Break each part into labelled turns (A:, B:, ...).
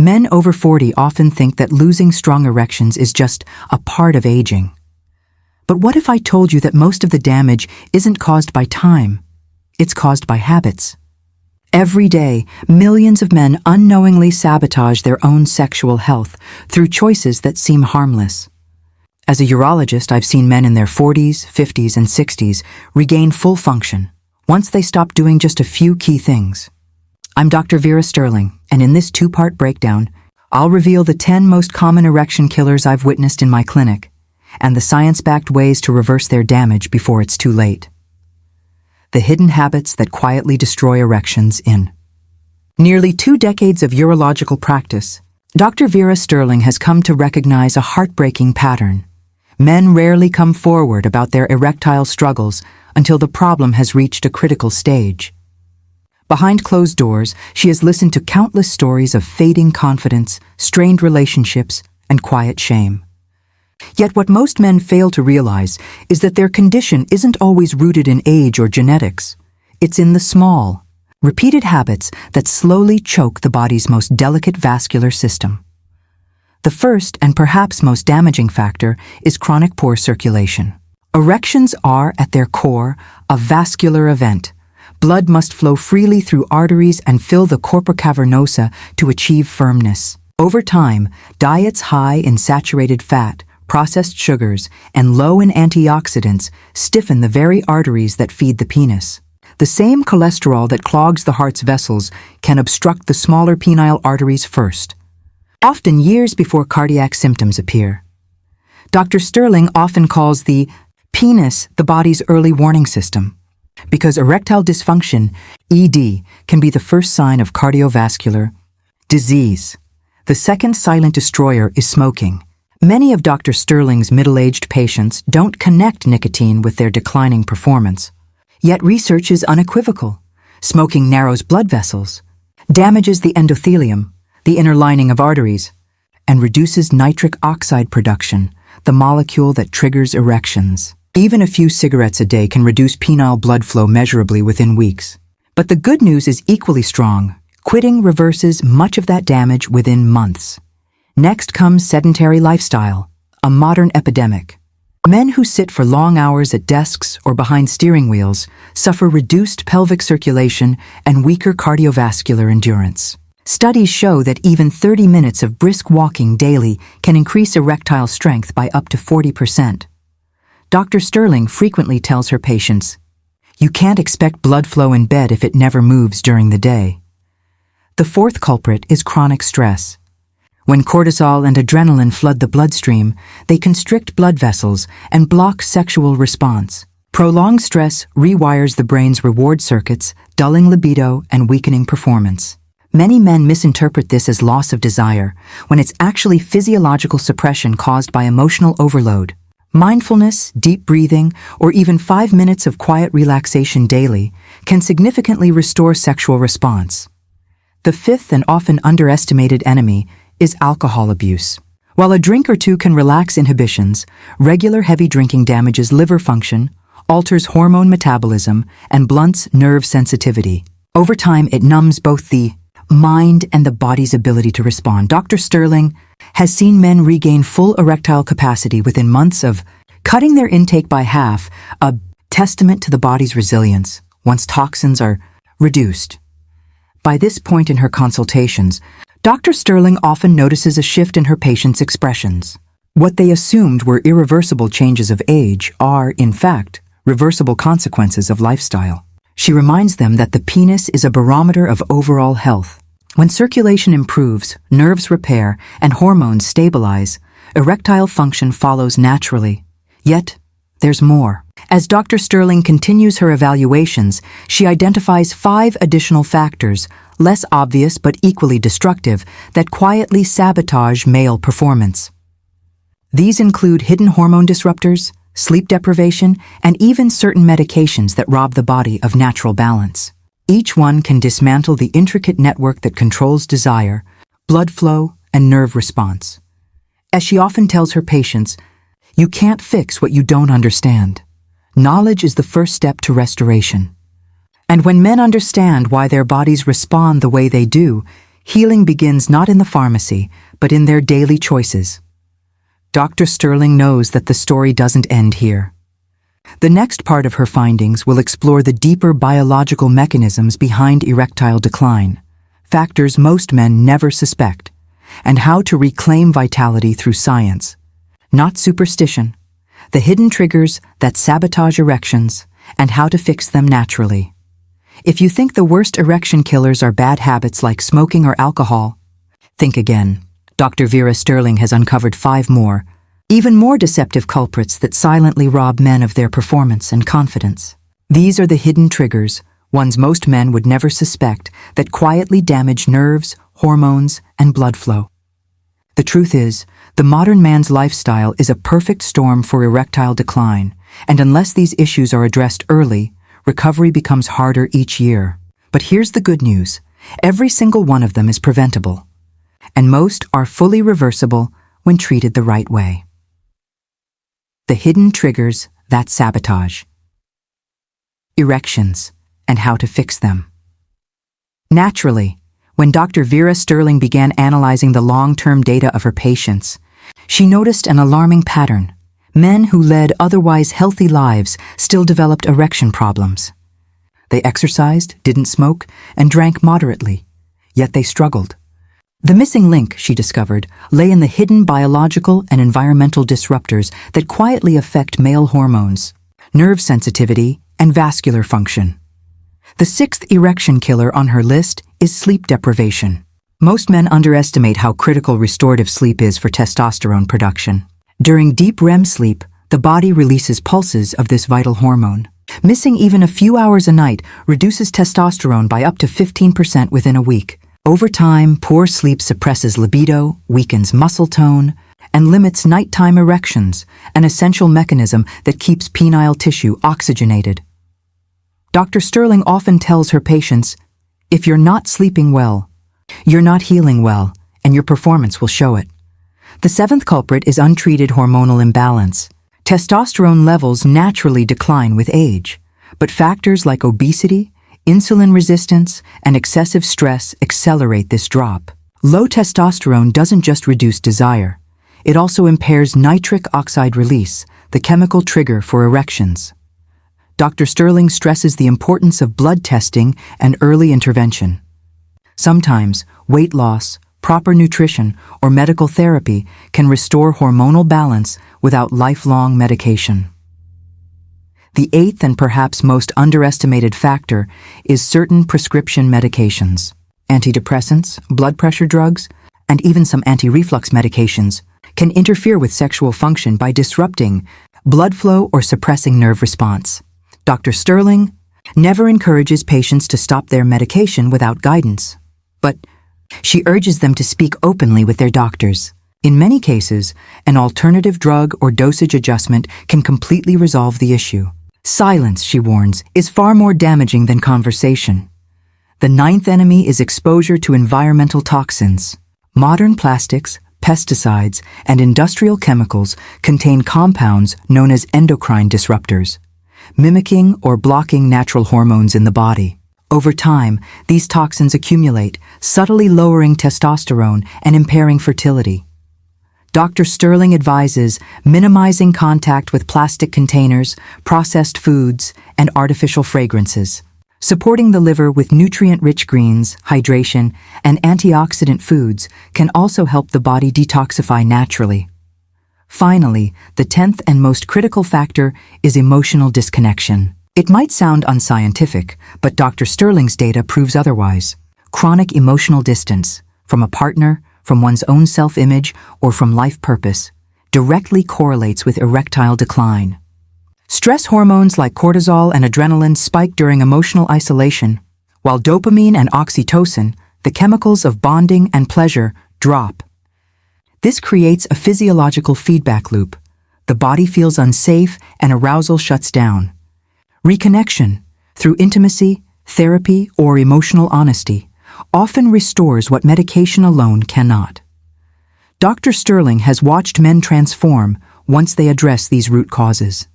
A: Men over 40 often think that losing strong erections is just a part of aging. But what if I told you that most of the damage isn't caused by time? It's caused by habits. Every day, millions of men unknowingly sabotage their own sexual health through choices that seem harmless. As a urologist, I've seen men in their 40s, 50s, and 60s regain full function once they stop doing just a few key things. I'm Dr. Vera Sterling, and in this two-part breakdown, I'll reveal the 10 most common erection killers I've witnessed in my clinic, and the science-backed ways to reverse their damage before it's too late. The hidden habits that quietly destroy erections in nearly 2 decades of urological practice, Dr. Vera Sterling has come to recognize a heartbreaking pattern. Men rarely come forward about their erectile struggles until the problem has reached a critical stage. Behind closed doors, she has listened to countless stories of fading confidence, strained relationships, and quiet shame. Yet what most men fail to realize is that their condition isn't always rooted in age or genetics. It's in the small, repeated habits that slowly choke the body's most delicate vascular system. The first and perhaps most damaging factor is chronic poor circulation. Erections are, at their core, a vascular event. Blood must flow freely through arteries and fill the corpora cavernosa to achieve firmness. Over time, diets high in saturated fat, processed sugars, and low in antioxidants stiffen the very arteries that feed the penis. The same cholesterol that clogs the heart's vessels can obstruct the smaller penile arteries first, often years before cardiac symptoms appear. Dr. Sterling often calls the penis the body's early warning system, because erectile dysfunction, ED, can be the first sign of cardiovascular disease. The second silent destroyer is smoking. Many of Dr. Sterling's middle-aged patients don't connect nicotine with their declining performance. Yet research is unequivocal. Smoking narrows blood vessels, damages the endothelium, the inner lining of arteries, and reduces nitric oxide production, the molecule that triggers erections. Even a few cigarettes a day can reduce penile blood flow measurably within weeks. But the good news is equally strong. Quitting reverses much of that damage within months. Next comes sedentary lifestyle, a modern epidemic. Men who sit for long hours at desks or behind steering wheels suffer reduced pelvic circulation and weaker cardiovascular endurance. Studies show that even 30 minutes of brisk walking daily can increase erectile strength by up to 40%. Dr. Sterling frequently tells her patients, "You can't expect blood flow in bed if it never moves during the day." The fourth culprit is chronic stress. When cortisol and adrenaline flood the bloodstream, they constrict blood vessels and block sexual response. Prolonged stress rewires the brain's reward circuits, dulling libido and weakening performance. Many men misinterpret this as loss of desire, when it's actually physiological suppression caused by emotional overload. Mindfulness, deep breathing, or even 5 minutes of quiet relaxation daily can significantly restore sexual response. The fifth and often underestimated enemy is alcohol abuse. While a drink or two can relax inhibitions, regular heavy drinking damages liver function, alters hormone metabolism, and blunts nerve sensitivity. Over time, it numbs both the mind and the body's ability to respond. Dr. Sterling has seen men regain full erectile capacity within months of cutting their intake by half, a testament to the body's resilience once toxins are reduced. By this point in her consultations, Dr. Sterling often notices a shift in her patients' expressions. What they assumed were irreversible changes of age are, in fact, reversible consequences of lifestyle. She reminds them that the penis is a barometer of overall health. When circulation improves, nerves repair, and hormones stabilize, erectile function follows naturally. Yet, there's more. As Dr. Sterling continues her evaluations, she identifies 5 additional factors, less obvious but equally destructive, that quietly sabotage male performance. These include hidden hormone disruptors, sleep deprivation, and even certain medications that rob the body of natural balance. Each one can dismantle the intricate network that controls desire, blood flow, and nerve response. As she often tells her patients, "You can't fix what you don't understand. Knowledge is the first step to restoration." And when men understand why their bodies respond the way they do, Healing begins not in the pharmacy, but in their daily choices. Dr. Sterling knows that the story doesn't end here. The next part of her findings will explore the deeper biological mechanisms behind erectile decline, factors most men never suspect, and how to reclaim vitality through science, not superstition, the hidden triggers that sabotage erections, and how to fix them naturally. If you think the worst erection killers are bad habits like smoking or alcohol, think again. Dr. Vera Sterling has uncovered 5 more, even more deceptive culprits that silently rob men of their performance and confidence. These are the hidden triggers, ones most men would never suspect, that quietly damage nerves, hormones, and blood flow. The truth is, the modern man's lifestyle is a perfect storm for erectile decline, and unless these issues are addressed early, recovery becomes harder each year. But here's the good news. Every single one of them is preventable, and most are fully reversible when treated the right way. The hidden triggers that sabotage. Erections, and how to fix them. Naturally, when Dr. Vera Sterling began analyzing the long-term data of her patients, she noticed an alarming pattern. Men who led otherwise healthy lives still developed erection problems. They exercised, didn't smoke, and drank moderately, yet they struggled. The missing link, she discovered, lay in the hidden biological and environmental disruptors that quietly affect male hormones, nerve sensitivity, and vascular function. The 6th erection killer on her list is sleep deprivation. Most men underestimate how critical restorative sleep is for testosterone production. During deep REM sleep, the body releases pulses of this vital hormone. Missing even a few hours a night reduces testosterone by up to 15% within a week. Over time, poor sleep suppresses libido, weakens muscle tone, and limits nighttime erections, an essential mechanism that keeps penile tissue oxygenated. Dr. Sterling often tells her patients, if you're not sleeping well, you're not healing well, and your performance will show it. The 7th culprit is untreated hormonal imbalance. Testosterone levels naturally decline with age, but factors like obesity, insulin resistance, and excessive stress accelerate this drop. Low testosterone doesn't just reduce desire, it also impairs nitric oxide release, the chemical trigger for erections. Dr. Sterling stresses the importance of blood testing and early intervention. Sometimes, weight loss, proper nutrition, or medical therapy can restore hormonal balance without lifelong medication. The 8th and perhaps most underestimated factor is certain prescription medications. Antidepressants, blood pressure drugs, and even some anti-reflux medications can interfere with sexual function by disrupting blood flow or suppressing nerve response. Dr. Sterling never encourages patients to stop their medication without guidance, but she urges them to speak openly with their doctors. In many cases, an alternative drug or dosage adjustment can completely resolve the issue. Silence, she warns, is far more damaging than conversation. The 9th enemy is exposure to environmental toxins. Modern plastics, pesticides, and industrial chemicals contain compounds known as endocrine disruptors, mimicking or blocking natural hormones in the body. Over time, these toxins accumulate, subtly lowering testosterone and impairing fertility. Dr. Sterling advises minimizing contact with plastic containers, processed foods, and artificial fragrances. Supporting the liver with nutrient-rich greens, hydration, and antioxidant foods can also help the body detoxify naturally. Finally, the 10th and most critical factor is emotional disconnection. It might sound unscientific, but Dr. Sterling's data proves otherwise. Chronic emotional distance, from a partner, from one's own self-image, or from life purpose, directly correlates with erectile decline. Stress hormones like cortisol and adrenaline spike during emotional isolation, while dopamine and oxytocin, the chemicals of bonding and pleasure, drop. This creates a physiological feedback loop. The body feels unsafe and arousal shuts down. Reconnection, through intimacy, therapy, or emotional honesty, often restores what medication alone cannot. Dr. Sterling has watched men transform once they address these root causes.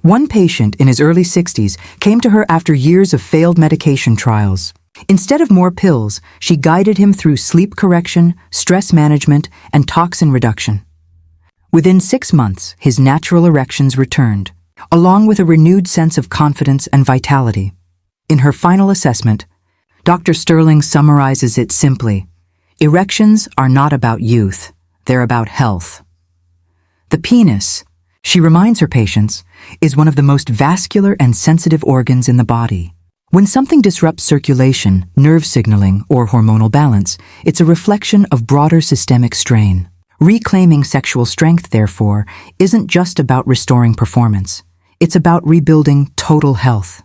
A: One patient in his early 60s came to her after years of failed medication trials. Instead of more pills, she guided him through sleep correction, stress management, and toxin reduction. Within 6 months, his natural erections returned, along with a renewed sense of confidence and vitality. In her final assessment, Dr. Sterling summarizes it simply: erections are not about youth, they're about health. The penis, she reminds her patients, is one of the most vascular and sensitive organs in the body. When something disrupts circulation, nerve signaling, or hormonal balance, it's a reflection of broader systemic strain. Reclaiming sexual strength, therefore, isn't just about restoring performance. It's about rebuilding total health.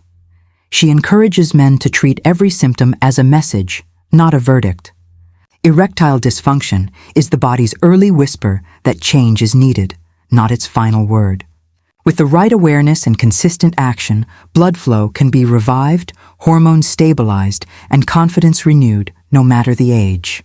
A: She encourages men to treat every symptom as a message, not a verdict. Erectile dysfunction is the body's early whisper that change is needed, not its final word. With the right awareness and consistent action, blood flow can be revived, hormones stabilized, and confidence renewed, no matter the age.